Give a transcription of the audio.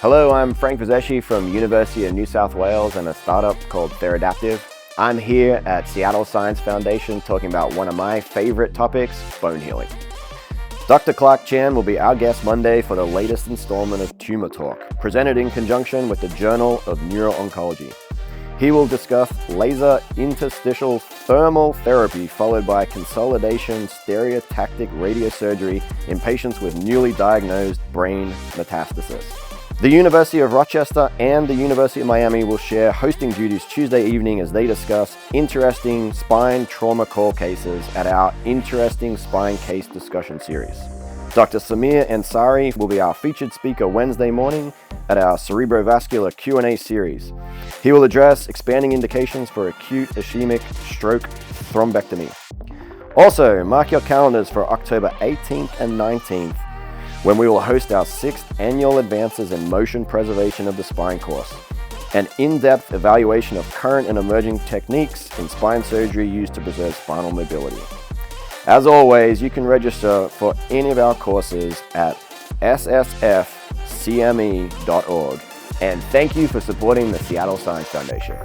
Hello, I'm Frank Vizesi from University of New South Wales and a startup called Theradaptive. I'm here at Seattle Science Foundation talking about one of my favorite topics, bone healing. Dr. Clark Chan will be our guest Monday for the latest installment of Tumor Talk, presented in conjunction with the Journal of Neuro-Oncology. He will discuss laser interstitial thermal therapy followed by consolidation stereotactic radiosurgery in patients with newly diagnosed brain metastasis. The University of Rochester and the University of Miami will share hosting duties Tuesday evening as they discuss interesting spine trauma call cases at our Interesting Spine Case Discussion Series. Dr. Samir Ansari will be our featured speaker Wednesday morning at our Cerebrovascular Q&A series. He will address expanding indications for acute ischemic stroke thrombectomy. Also, mark your calendars for October 18th and 19th, when we will host our 6th annual Advances in Motion Preservation of the Spine course, an in-depth evaluation of current and emerging techniques in spine surgery used to preserve spinal mobility. As always, you can register for any of our courses at ssfcme.org. And thank you for supporting the Seattle Science Foundation.